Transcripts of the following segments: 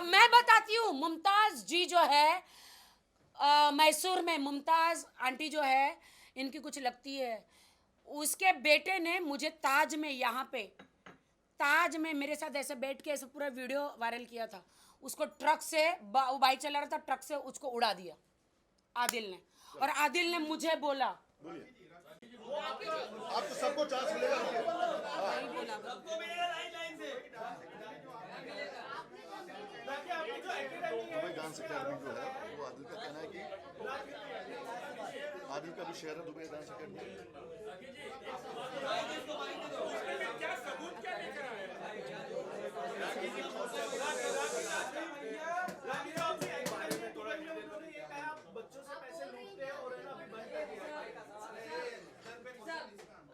अब मैं बताती हूँ, मुमताज जी जो है मैसूर में, मुमताज आंटी जो है, इनकी कुछ लगती है, उसके बेटे ने मुझे ताज में, यहाँ पे ताज में मेरे साथ ऐसे बैठ के ऐसे पूरा वीडियो वायरल किया था। उसको ट्रक से वो बाइक चला रहा था, ट्रक से उसको उड़ा दिया आदिल ने। और आदिल ने मुझे बोला, आपको सबको चांस मिलेगा। दुबई डांस अकेडमी जो है वो आदिल का कहना है कि आदिल का भी शेयर है दुबई डांस अकेडमी। क्या सबूत क्या लेकर आए? बच्चों से पैसे लूटते हैं और अभी बंद कर दिया।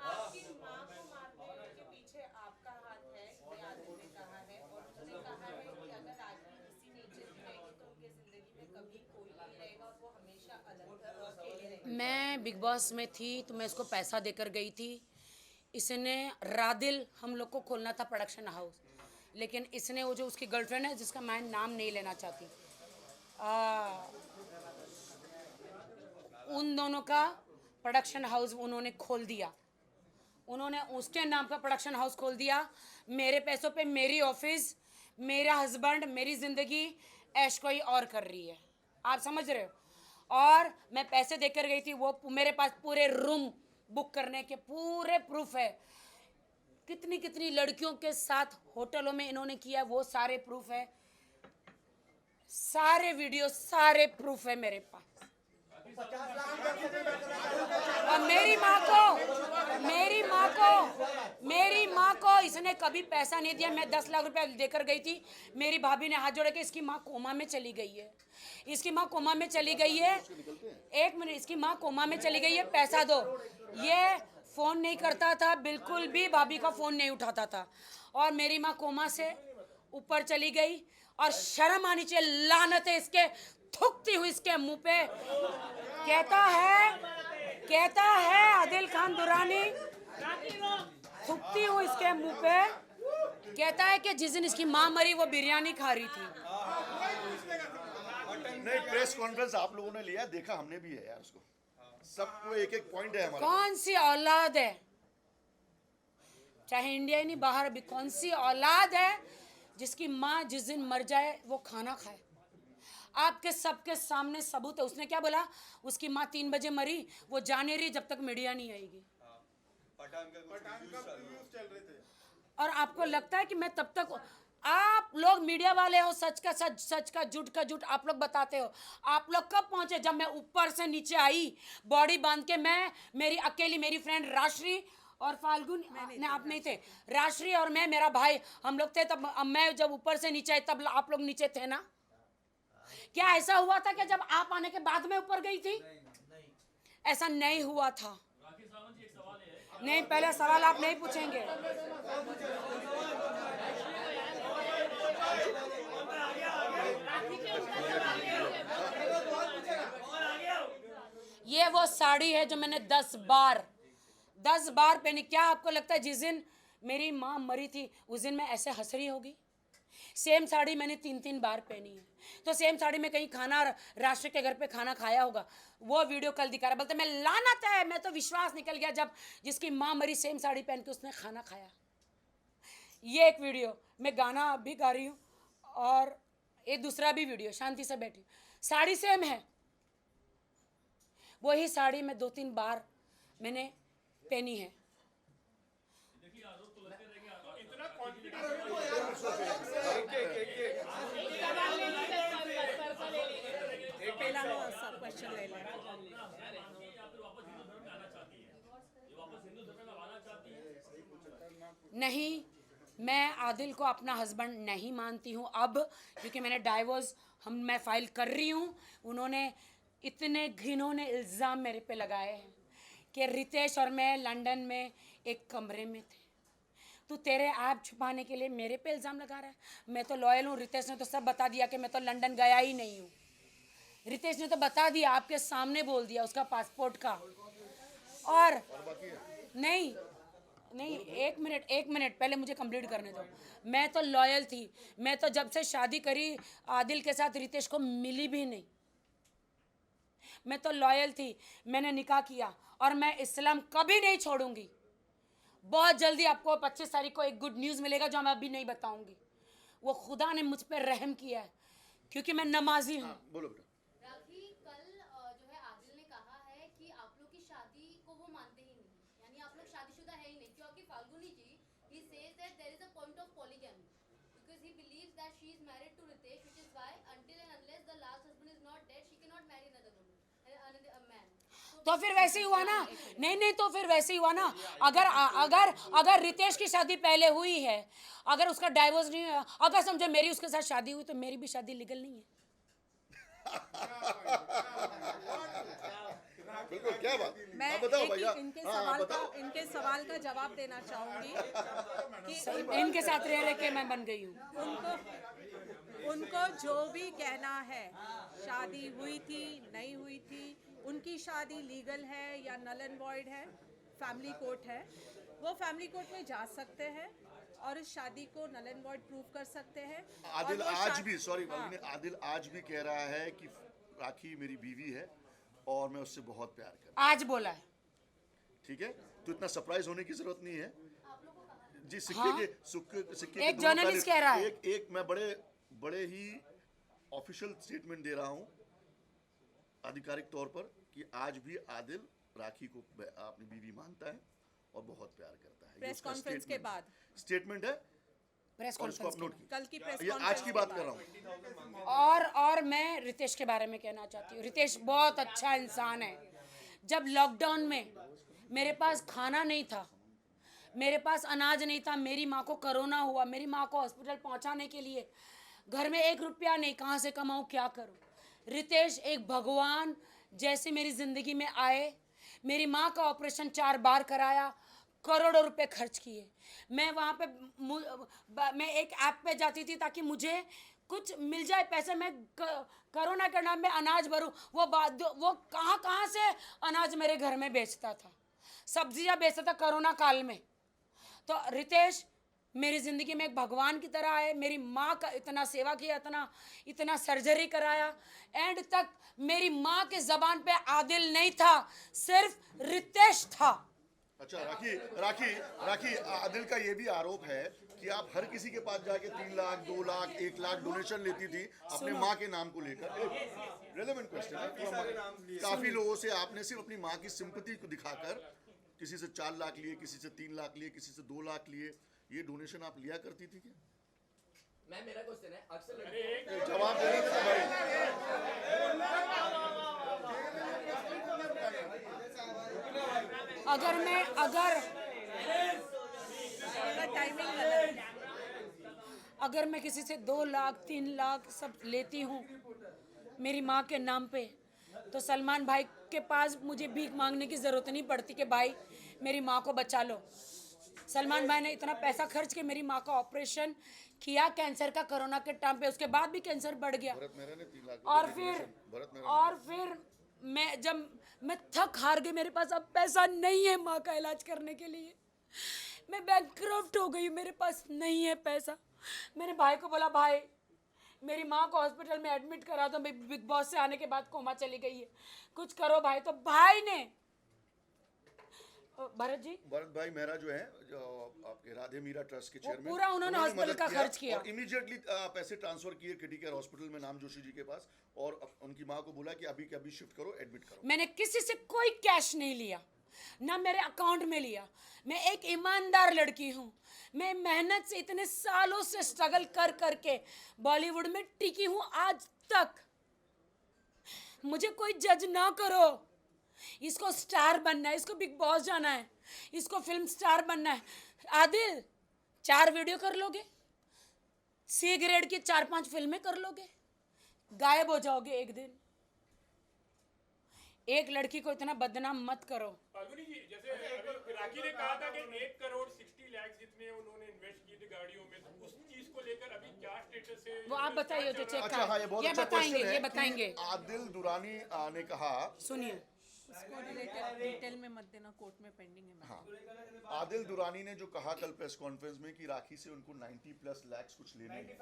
आपकी मां को मारने के पीछे आपका हाथ है, ये आदिल ने कहा है। और उन्होंने कहा है कि अगर आदमी किसी नीचे रहेगी तो उनके जिंदगी में कभी कोई नहीं रहेगा और वो हमेशा अलग और अकेले रहेंगे। मैं बिग बॉस में थी तो मैं इसको पैसा देकर गई थी। इसने रादिल हम लोग को खोलना था प्रोडक्शन हाउस, लेकिन इसने वो जो उसकी गर्लफ्रेंड है जिसका मैं नाम नहीं लेना चाहती, उन दोनों का प्रोडक्शन हाउस उन्होंने खोल दिया। उन्होंने उसके नाम का प्रोडक्शन हाउस खोल दिया। मेरे पैसों पे मेरी ऑफिस, मेरा हस्बैंड, मेरी ज़िंदगी ऐश कोई और कर रही है। आप समझ रहे हो? और मैं पैसे देकर गई थी, वो मेरे पास पूरे रूम बुक करने के पूरे प्रूफ है। कितनी कितनी लड़कियों के साथ होटलों में इन्होंने किया, वो सारे प्रूफ है, सारे वीडियो, सारे प्रूफ है मेरे पास। और मेरी माँ को इसने कभी पैसा नहीं दिया। मैं 10 लाख रुपया देकर गई थी। मेरी भाभी ने हाथ जोड़ के, इसकी माँ कोमा में चली गई है, इसकी माँ कोमा में चली गई है, 1 मिनट, इसकी माँ कोमा में चली गई है, पैसा दो। ये फ़ोन नहीं करता था, बिल्कुल भी भाभी का फ़ोन नहीं उठाता था। और मेरी माँ कोमा से ऊपर चली गई। और शर्म आनी चाहिए, लानत है इसके, थूकती हुई इसके मुंह पे। कहता है आदिल खान दुरानी, थूकती हुई इसके मुंह पे, कहता है कि जिस दिन इसकी माँ मरी वो बिरयानी खा रही थी। नहीं, प्रेस कॉन्फ्रेंस आप लोगों ने लिया, देखा हमने भी है यार उसको। सबको एक एक पॉइंट है हमारा। कौन सी औलाद है, चाहे इंडिया ही नहीं बाहर भी, कौन सी औलाद है जिसकी माँ जिस दिन मर जाए वो खाना खाए? आपके सबके सामने सबूत है। उसने क्या बोला? उसकी माँ 3 बजे मरी, वो जाने रही जब तक मीडिया नहीं आएगी। पठान का रिव्यूज चल रहे थे। और आपको लगता है कि मैं तब तक, आप लोग मीडिया वाले हो, सच का सच, सच का झूठ आप लोग बताते हो। आप लोग कब पहुंचे? जब मैं ऊपर से नीचे आई, बॉडी बांध के, मैं, मेरी अकेली, मेरी फ्रेंड राश्री और फाल्गुन ने, आप नहीं थे, राश्री और मैं, मेरा भाई, हम लोग थे तब। मैं जब ऊपर से नीचे आई तब आप लोग नीचे थे ना? क्या ऐसा हुआ था कि जब आप आने के बाद में ऊपर गई थी? ऐसा नहीं हुआ था। नहीं, पहले सवाल आप नहीं पूछेंगे। ये वो साड़ी है जो मैंने 10 बार पहनी। क्या आपको लगता है जिस दिन मेरी माँ मरी थी उस दिन मैं ऐसे हंस रही होगी? सेम साड़ी मैंने 3 बार पहनी है। तो सेम साड़ी में कहीं खाना, राष्ट्र के घर पे खाना खाया होगा। वो वीडियो कल दिखा रहा, बोलते मैं लानत है, मैं तो विश्वास निकल गया जब जिसकी माँ मरी सेम साड़ी पहन के उसने खाना खाया। ये एक वीडियो, मैं गाना भी गा रही हूँ और एक दूसरा भी वीडियो, शांति से बैठी, साड़ी सेम है। वही साड़ी में 2-3 बार मैंने पहनी है। नहीं, मैं आदिल को अपना हस्बैंड नहीं मानती हूँ अब, क्योंकि मैंने डाइवोर्स मैं फाइल कर रही हूँ। उन्होंने इतने घिनौने इल्ज़ाम मेरे पे लगाए हैं कि रितेश और मैं लंदन में एक कमरे में थे। तू तेरे ऐप छुपाने के लिए मेरे पे इल्ज़ाम लगा रहा है? मैं तो लॉयल हूँ। रितेश ने तो सब बता दिया कि मैं तो लंदन गया ही नहीं हूँ। रितेश ने तो बता दिया, आपके सामने बोल दिया उसका पासपोर्ट का। और नहीं, नहीं, एक मिनट पहले मुझे कंप्लीट करने दो। मैं तो लॉयल थी। मैं तो जब से शादी करी आदिल के साथ रितेश को मिली भी नहीं। मैं तो लॉयल थी। मैंने निकाह किया और मैं इस्लाम कभी नहीं छोड़ूंगी। बहुत जल्दी आपको 25 तारीख को एक गुड न्यूज़ मिलेगा जो मैं अभी नहीं बताऊंगी। वो खुदा ने मुझ पर रहम किया है क्योंकि मैं नमाजी हूँ। बोलो बेटा। राखी, कल जो है आदिल ने कहा है कि आप लोग की शादी को वो मानते ही नहीं, यानी आप लोग शादीशुदा है ही नहीं, क्योंकि फाल्गुनी जी he says that there is a point of polygamy because he believes that she is married to Ritesh, which is why until and unless the last husband is not dead she cannot marry another woman, another man. तो फिर वैसे ही हुआ ना। नहीं, तो फिर वैसे ही हुआ ना। अगर अगर अगर रितेश की शादी पहले हुई है, अगर उसका डाइवोर्स नहीं हुआ, अगर समझो मेरी उसके साथ शादी हुई तो मेरी भी शादी लीगल नहीं है। बिल्कुल, क्या बात। मैं हाँ, बताओ एक ही भैया। इनके सवाल का जवाब देना चाहूंगी कि इनके साथ रह के मैं बन गई हूँ। उनको जो भी कहना है, शादी हुई थी नहीं हुई थी, उनकी शादी लीगल है या नल एंड वॉइड है, फैमिली कोर्ट है, वो फैमिली कोर्ट में जा सकते हैं और इस शादी को नल एंड वॉइड प्रूव कर सकते हैं। आदिल और वो आज शा- भी, सॉरी हाँ। आदिल आज भी कह रहा है कि राखी मेरी बीवी है और मैं उससे बहुत प्यार करता आज बोला है। हूं। ठीक है, तो इतना सरप्राइज होने की जरूरत नहीं है जी। हाँ? सिक्के के एक दोनों जर्नलिस्ट पहलू- कह रहा है। एक मैं बड़े ही ऑफिशियल स्टेटमेंट दे रहा हूं आधिकारिक तौर पर कि आज भी आदिल राखी को अपनी बीवी मानता है और बहुत प्यार करता है। ये प्रेस उसका कॉन्फ्रेंस के बाद स्टेटमेंट है प्रेस और उसको कॉन्फ्रेंस आप नोट कीजिए। कल की प्रेस ये आज कॉन्फ्रेंस की के बात बाद। कर रहा हूँ। और मैं रितेश के बारे में कहना चाहती हूँ। रितेश बहुत अच्छा इंसान है। जब लॉकडाउन में मेरे पास खाना नहीं था, मेरे पास अनाज नहीं था, मेरी माँ को कोरोना हुआ, मेरी माँ को हॉस्पिटल पहुँचाने के लिए घर में 1 रुपया नहीं, कहाँ से कमाऊँ, क्या करूँ। रितेश एक भगवान जैसे मेरी ज़िंदगी में आए। मेरी माँ का ऑपरेशन 4 बार कराया, करोड़ों रुपए खर्च किए। मैं वहाँ पे मैं एक ऐप पे जाती थी ताकि मुझे कुछ मिल जाए पैसे। मैं कोरोना के नाम में अनाज भरूँ। वो कहाँ से अनाज मेरे घर में बेचता था, सब्जियाँ बेचता था कोरोना काल में। तो रितेश मेरी ज़िंदगी में एक भगवान की तरह आए। मेरी माँ का इतना सेवा किया, इतना सर्जरी कराया। एंड तक मेरी माँ के ज़बान पे आदिल नहीं था, सिर्फ रितेश था। अच्छा राखी, आदिल का ये भी आरोप है कि आप हर किसी के पास जाके 3 लाख 2 लाख 1 लाख डोनेशन लेती थी अपने माँ के नाम को लेकर। रेलेवेंट क्वेश्चन है। काफी लोगों से आपने सिर्फ अपनी माँ की सिंपैथी को दिखाकर किसी से 4 लाख लिए, किसी से 3 लाख लिए, किसी से 2 लाख लिए। ये डोनेशन आप लिया करती थी क्या? मेरा क्वेश्चन है, अक्सर जवाब देने दो भाई। अगर मैं किसी से 2 लाख 3 लाख सब लेती हूँ मेरी माँ के नाम पे, तो सलमान भाई के पास मुझे भीख मांगने की ज़रूरत नहीं पड़ती कि भाई मेरी माँ को बचा लो। सलमान भाई ने इतना पैसा खर्च के मेरी माँ का ऑपरेशन किया कैंसर का, कोरोना के टाइम पे। उसके बाद भी कैंसर बढ़ गया। और फिर मैं थक हार गई। मेरे पास अब पैसा नहीं है माँ का इलाज करने के लिए। मैं बैंकक्रप्ट हो गई, मेरे पास नहीं है पैसा। मैंने भाई को बोला, भाई मेरी माँ को हॉस्पिटल में एडमिट करा दो, मैं बिग बॉस से आने के बाद कोमा चली गई है, कुछ करो भाई। तो भाई ने, भरत भाई मेहरा जो है, जो आपके राधे मीरा ट्रस्ट के चेयरमैन, पूरा उन्होंने हॉस्पिटल का खर्च किया और इमीडिएटली पैसे ट्रांसफर किए क्रिटी केयर हॉस्पिटल में नाम जोशी जी के पास, और उनकी माँ को बोला कि अभी के अभी शिफ्ट करो, एडमिट करो। मैंने किसी से कोई कैश नहीं लिया, ना मेरे अकाउंट में लिया। मैं एक ईमानदार लड़की हूँ। मैं मेहनत से इतने सालों से स्ट्रगल कर करके बॉलीवुड में टिकी हूँ आज तक। मुझे कोई जज ना करो। इसको स्टार बनना है, इसको बिग बॉस जाना है, इसको फिल्म स्टार बनना है। आदिल 4 वीडियो कर लोगे, सी ग्रेड की 4-5 फिल्में कर लोगे, गायब हो जाओगे एक दिन। एक लड़की को इतना बदनाम मत करो। फाल्गुनी जी, जैसे अभी राखी ने कहा था कि 1 करोड़ 60 लाख जितने उन्होंने इन्वेस्ट किए थे गाड़ियों में, तो उस चीज को लेकर अभी क्या स्टेटस है? वो आप बताइए जो चेक अच्छा हाँ, ये बहुत ये अच्छा बताएंगे, क्वेश्चन है ये बताएंगे। कि आदिल दुरानी ने कहा, सुनिए, उसको रिलेटेड डिटेल में मत देना, कोर्ट में पेंडिंग है। हाँ, आदिल दुरानी ने जो कहा कल प्रेस कॉन्फ्रेंस में कि राखी से उनको 90+ लाख कुछ लेने हैं,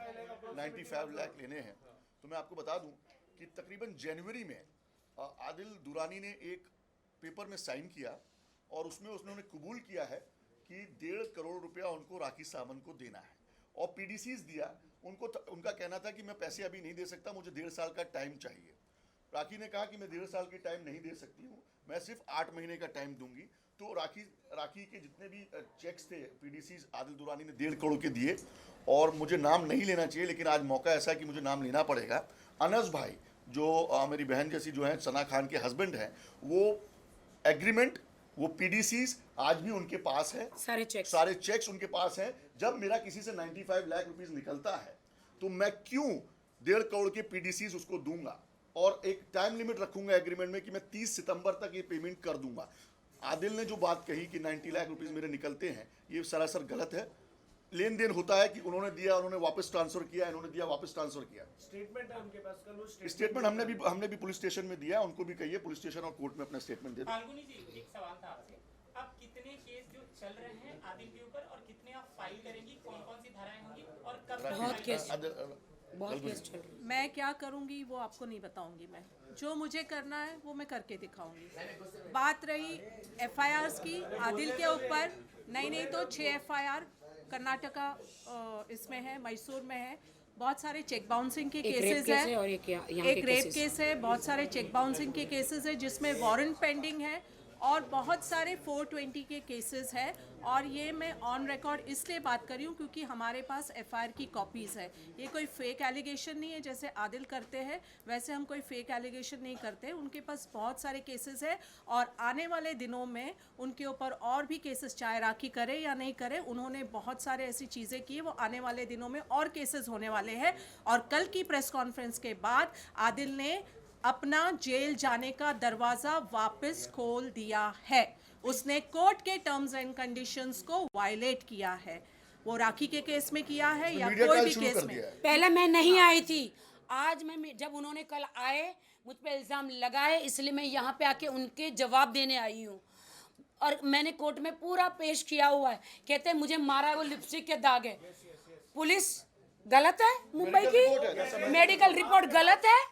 95 लाख लेने हैं, तो मैं आपको बता दूं कि तकरीबन जनवरी में आदिल दुरानी ने एक पेपर में साइन किया और उसमें उन्होंने कबूल किया है कि 1.5 करोड़ रुपया उनको राखी सावंत को देना है और पीडीसीज दिया उनको। उनका कहना था कि मैं पैसे अभी नहीं दे सकता, मुझे 1.5 साल का टाइम चाहिए। राखी ने कहा कि मैं 1.5 साल की टाइम नहीं दे सकती हूँ, मैं सिर्फ 8 महीने का टाइम दूंगी। तो राखी के जितने भी चेक्स थे पीडीसीज आदिल दुरानी ने 1.5 करोड़ के दिए और मुझे नाम नहीं लेना चाहिए लेकिन आज मौका ऐसा है कि मुझे नाम लेना पड़ेगा। अनस भाई जो मेरी बहन जैसी जो है सना खान के हस्बैंड हैं, वो एग्रीमेंट, वो पीडीसीज आज भी उनके पास है, सारे चेक्स उनके पास हैं। जब मेरा किसी से 95 लाख रुपीस निकलता है तो मैं क्यों 1.5 करोड़ के पीडीसीज उसको दूंगा और एक टाइम लिमिट रखूंगा एग्रीमेंट में कि मैं 30 सितंबर तक ये पेमेंट कर दूंगा। आदिल ने जो बात कही कि 90 लाख रुपीस मेरे निकलते हैं, ये सरासर गलत है। लेन देन होता है कि उन्होंने दिया, उन्होंने वापस ट्रांसफर किया, इन्होंने दिया वापस ट्रांसफर किया। स्टेटमेंट है उनके पास, कल वो स्टेटमेंट हमने भी पुलिस स्टेशन में दिया, उनको भी कहिए पुलिस स्टेशन और कोर्ट में अपना स्टेटमेंट दे दो। फाल्गुनी जी, एक सवाल था आपसे, अब कितने केस जो चल रहे हैं आदिल के ऊपर और कितने आप फाइल करेंगी, कौन कौन सी धाराएं होंगी और कब तक बहुत फाइल केस करेंगी? बहुत केस चल रहे हैं। मैं क्या करूंगी वो आपको नहीं बताऊंगी। मैं जो मुझे करना है वो मैं करके दिखाऊंगी। बात रही एफआईआर्स की आदिल के ऊपर, नहीं तो 6 एफआईआर कर्नाटका इसमें है, मैसूर में है, बहुत सारे चेक बाउंसिंग के केसेस है और एक रेप केस है, बहुत सारे चेक बाउंसिंग के केसेस है जिसमें वारंट पेंडिंग है और बहुत सारे 420 के केसेस है। और ये मैं ऑन रिकॉर्ड इसलिए बात कर रही हूँ क्योंकि हमारे पास एफआईआर की कॉपीज़ है। ये कोई फेक एलिगेशन नहीं है जैसे आदिल करते हैं, वैसे हम कोई फेक एलिगेशन नहीं करते। उनके पास बहुत सारे केसेस है और आने वाले दिनों में उनके ऊपर और भी केसेस, चाहे राखी करे या नहीं करे, उन्होंने बहुत सारे ऐसी चीज़ें की, वो आने वाले दिनों में और केसेस होने वाले हैं। और कल की प्रेस कॉन्फ्रेंस के बाद आदिल ने अपना जेल जाने का दरवाजा वापस खोल दिया है। उसने कोर्ट के टर्म्स एंड कंडीशंस को वायलेट किया है, वो राखी के केस में किया है या मीडिया कोई ट्रायल भी शुरू केस कर में। दिया है। पहले मैं नहीं आई थी, आज मैं जब उन्होंने कल आए मुझ पे इल्ज़ाम लगाए, इसलिए मैं यहाँ पे आके उनके जवाब देने आई हूँ। और मैंने कोर्ट में पूरा पेश किया हुआ है। कहते हैं मुझे मारा है, वो लिपस्टिक के दाग है। पुलिस गलत है, मुंबई की मेडिकल रिपोर्ट गलत है।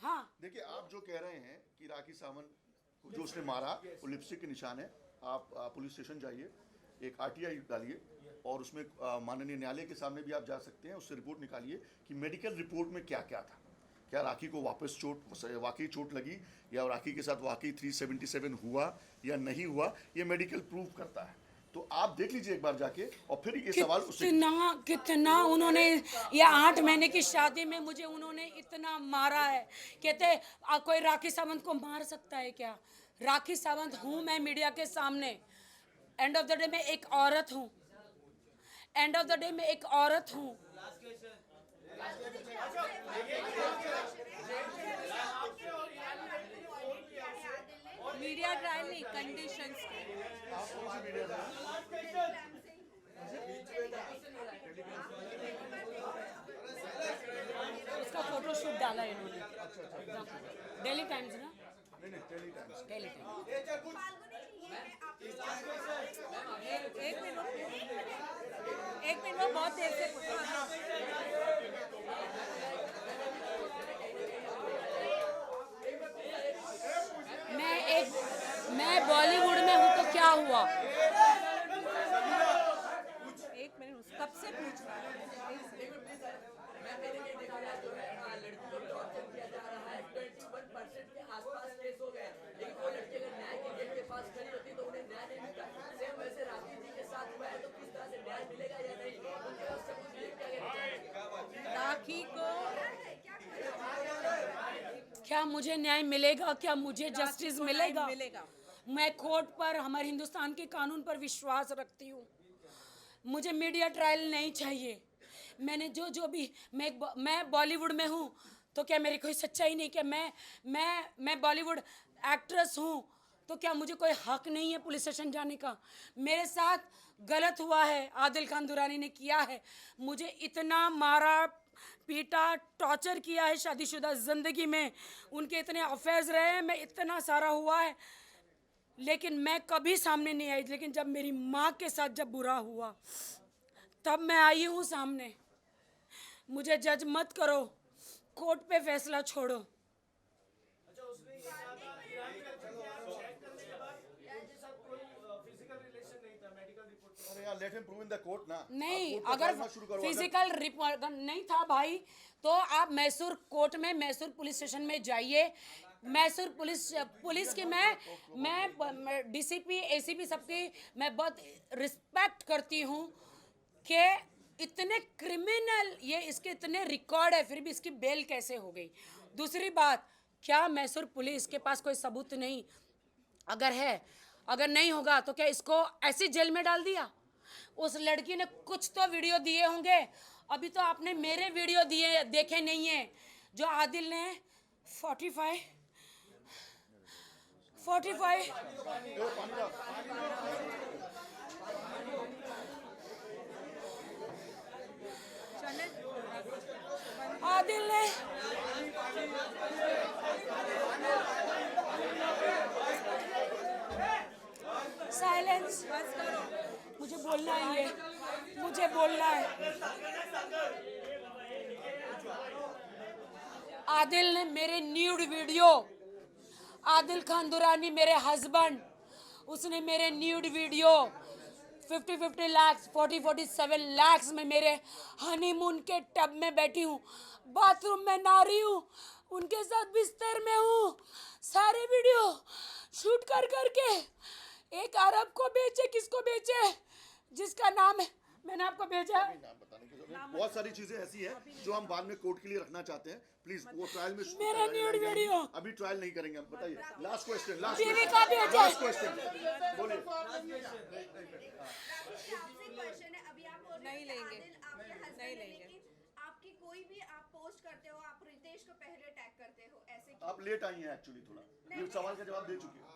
हाँ, देखिए आप जो कह रहे हैं कि राखी सावंत को जो उसने मारा वो लिपस्टिक के निशान है, आप पुलिस स्टेशन जाइए, एक आरटीआई डालिए और उसमें माननीय न्यायालय के सामने भी आप जा सकते हैं, उससे रिपोर्ट निकालिए कि मेडिकल रिपोर्ट में क्या क्या था, क्या राखी को वापस वाकई चोट लगी या राखी के साथ वाकई 377 हुआ या नहीं हुआ, ये मेडिकल प्रूव करता है। तो आप देख लीजिए एक बार जाके और फिर ये सवाल उससे कितना उन्होंने, ये 8 महीने की शादी में मुझे उन्होंने इतना मारा है। कहते कोई राखी सावंत को मार सकता है क्या? राखी सावंत हूँ मैं मीडिया के सामने। एंड ऑफ द डे मैं एक औरत हूँ, एंड ऑफ द डे मैं एक औरत हूँ। मीडिया ट्रायल नहीं, कंडीशंस उसका फोटो शूट डाला है इन्होंने। डेली टाइम्स ना, नहीं टेली टाइम्स डेली टाइम्स। एक मिनट वो बहुत देर से मैं बॉलीवुड में हूँ तो क्या हुआ? एक मिनट कब से पूछ रहा है? राखी को क्या मुझे न्याय मिलेगा? क्या मुझे जस्टिस मिलेगा? मैं कोर्ट पर, हमारे हिंदुस्तान के कानून पर विश्वास रखती हूँ। मुझे मीडिया ट्रायल नहीं चाहिए। मैंने जो भी मैं बॉलीवुड में हूँ तो क्या मेरी कोई सच्चाई नहीं? क्या मैं बॉलीवुड एक्ट्रेस हूँ तो क्या मुझे कोई हक नहीं है पुलिस स्टेशन जाने का? मेरे साथ गलत हुआ है, आदिल खान दुरानी ने किया है, मुझे इतना मारा पीटा टॉर्चर किया है शादीशुदा ज़िंदगी में, उनके इतने अफेयर्स रहे हैं, मैं इतना सारा हुआ है, लेकिन मैं कभी सामने नहीं आई। लेकिन जब मेरी माँ के साथ जब बुरा हुआ तब मैं आई हूँ सामने। मुझे जज मत करो, कोर्ट पे फैसला छोड़ो। अच्छा उसने ये कहा था ईरान का चेक करने के बाद उनके साथ कोई फिजिकल रिलेशन नहीं था मेडिकल रिपोर्ट में। अरे यार let him prove in the court ना। नहीं, आप कोर्ट का अगर ट्रायल मत शुरू करो। फिजिकल रिपोर्ट नहीं था भाई, तो आप मैसूर कोर्ट में, मैसूर पुलिस स्टेशन में जाइए। मैसूर पुलिस की मैं डीसीपी एसीपी सबकी मैं बहुत रिस्पेक्ट करती हूँ कि इतने क्रिमिनल, ये इसके इतने रिकॉर्ड है, फिर भी इसकी बेल कैसे हो गई? दूसरी बात, क्या मैसूर पुलिस के पास कोई सबूत नहीं? अगर है, अगर नहीं होगा तो क्या इसको ऐसी जेल में डाल दिया? उस लड़की ने कुछ तो वीडियो दिए होंगे। अभी तो आपने मेरे वीडियो दिए देखे नहीं है, जो आदिल ने 45 आदिल ने साइलेंस, मुझे बोलना है, ये मुझे बोलना है। आदिल ने मेरे न्यूड वीडियो, आदिल खान दुरानी मेरे हस्बैंड, उसने मेरे न्यूड वीडियो 50 लाख 47 लाख में मेरे हनीमून के टब में बैठी हूँ, बाथरूम में नहा रही हूँ, उनके साथ बिस्तर में हूँ, सारे वीडियो शूट कर करके एक अरब को बेचे, किसको बेचे, जिसका नाम है मैंने आपको भेजा। नाम बताने की जरूरत नहीं। बहुत सारी चीजें ऐसी हैं जो हम बाद में कोर्ट के लिए रखना चाहते हैं। प्लीज वो ट्रायल में मेरा न्यूड वीडियो अभी ट्रायल नहीं करेंगे हम। बताइए लास्ट क्वेश्चन, बीवी का भेजा। लास्ट क्वेश्चन बोलिए। आपसे क्वेश्चन है, अभी आप बोल रहे नहीं हैं कि लेंगे। आदिल आपके हस्बैंड नहीं है, लेंगे। लेकिन आपकी कोई भी आप पोस्ट करते हो, आप रितेश को पहले टैग करते हो, ऐसे क्यों? आप लेट आई हैं एक्चुअली, थोड़ा ये सवाल का जवाब दे चुके हैं।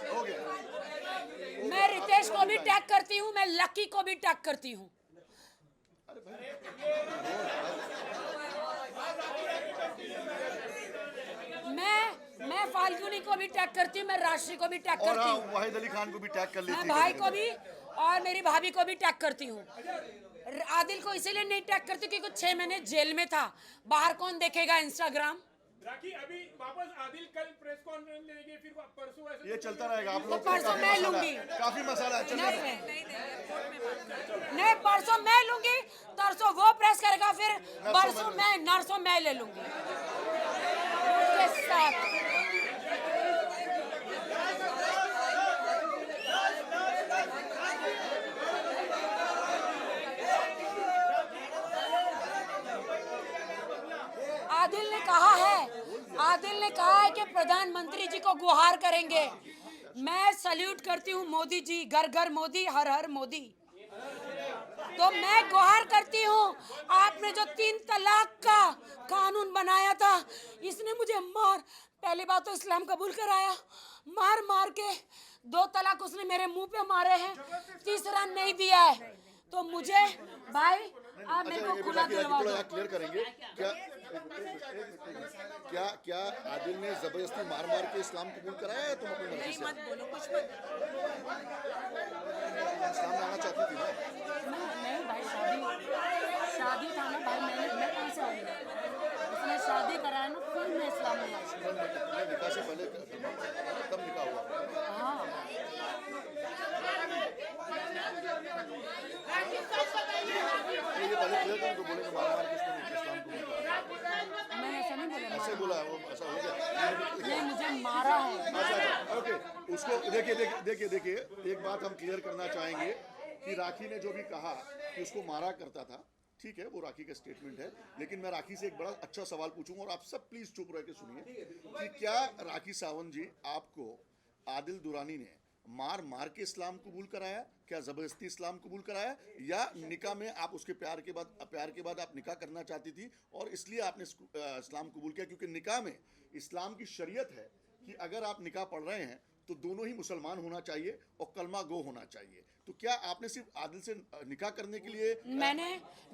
हो गया। मैं रितेश को भी टैग करती हूँ, मैं लकी को भी टैग करती हूँ। अरे भाई मैं फाल्गुनी को भी टैग करती हूँ, मैं राशि को भी टैग और करती हाँ, हूँ, वाहिद अली खान को भी टैग कर लेती मैं है भाई कभी को कभी। भी और मेरी भाभी को भी टैग करती हूँ। आदिल को इसीलिए नहीं टैग करती क्योंकि 6 महीने जेल में था, बाहर कौन देखेगा इंस्टाग्राम? राखी अभी वापस आदिल कल प्रेस कॉन्फ्रेंस लेंगे, फिर परसों ऐसे ये चलता रहेगा। आप लोग तो परसों मैं लूंगी। काफी मसाला है, चलिए। नहीं, परसों मैं लूंगी, तरसों वो प्रेस करेगा, फिर परसों मैं नरसों मैं ले लूंगी उसके साथ। आदिल ने कहा है कि प्रधानमंत्री जी को गुहार करेंगे। मैं सल्यूट करती हूँ मोदी जी, घर घर मोदी, हर हर मोदी। तो मैं गुहार करती हूँ, आपने जो 3 तलाक का कानून बनाया था, इसने मुझे पहली बात तो इस्लाम कबूल कराया, मार के 2 तलाक उसने मेरे मुंह पे मारे हैं, तीसरा नहीं दिया है। तो मुझे भाई आप मेरे को खुला दिलवा दो। क्लियर करेंगे क्या आदिल ने जबरदस्ती मार के इस्लाम कबूल कराया है? तुम अपनी मर्जी से मत बोलो, कुछ मत। इस्लाम में आना चाहती थी ना? नहीं भाई, शादी था ना भाई, मैं कहाँ से आऊँगी? उसने शादी कराया ना, फिर मैं इस्लाम में आई। निकाह से पहले तब निकाह हुआ। हाँ, ये पहले क्लियर कर, तो बोलेंगे मार के इस्लाम कबूल कराया। मैंने ऐसा नहीं बोला। ऐसे बोला है वो, ऐसा हो गया। नहीं, मुझे मारा है। अच्छा, ओके। उसको देखिए एक बात हम क्लियर करना चाहेंगे कि राखी ने जो भी कहा कि उसको मारा करता था, ठीक है, वो राखी का स्टेटमेंट है, लेकिन मैं राखी से एक बड़ा अच्छा सवाल पूछूंगा और आप सब प्लीज चुप रह के सुनिए कि क्या राखी सावंत जी, आपको आदिल दुरानी ने मार मार के इस्लाम कबूल कराया, क्या ज़बरदस्ती इस्लाम कबूल कराया, या निकाह में आप उसके प्यार के बाद आप निकाह करना चाहती थी और इसलिए आपने इस्लाम कबूल किया? क्योंकि निकाह में इस्लाम की शरीयत है कि अगर आप निकाह पढ़ रहे हैं तो दोनों ही मुसलमान होना चाहिए और कलमा गो होना चाहिए। तो क्या आपने सिर्फ आदिल से निकाह करने के लिए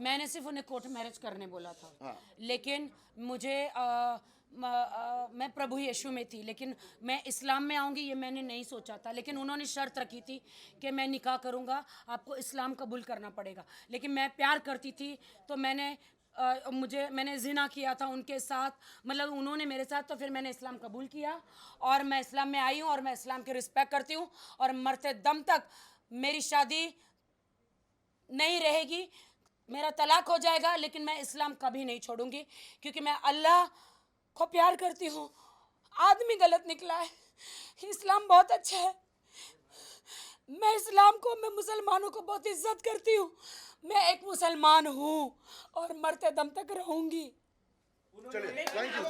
मैंने सिर्फ उन्हें कोर्ट मैरिज करने बोला था। हाँ। लेकिन मुझे मैं प्रभु यीशु में थी, लेकिन मैं इस्लाम में आऊँगी ये मैंने नहीं सोचा था। लेकिन उन्होंने शर्त रखी थी कि मैं निकाह करूँगा, आपको इस्लाम कबूल करना पड़ेगा। लेकिन मैं प्यार करती थी तो मैंने जिना किया था उनके साथ, मतलब उन्होंने मेरे साथ, तो फिर मैंने इस्लाम कबूल किया और मैं इस्लाम में आई हूँ और मैं इस्लाम की रिस्पेक्ट करती हूँ और मरते दम तक मेरी शादी नहीं रहेगी, मेरा तलाक हो जाएगा, लेकिन मैं इस्लाम कभी नहीं छोड़ूंगी क्योंकि मैं अल्लाह को प्यार करती हूँ। आदमी गलत निकला है, इस्लाम बहुत अच्छा है। मैं मुसलमानों को बहुत इज्जत करती हूँ। मैं एक मुसलमान हूँ और मरते दम तक रहूंगी। चलिए, थैंक यू।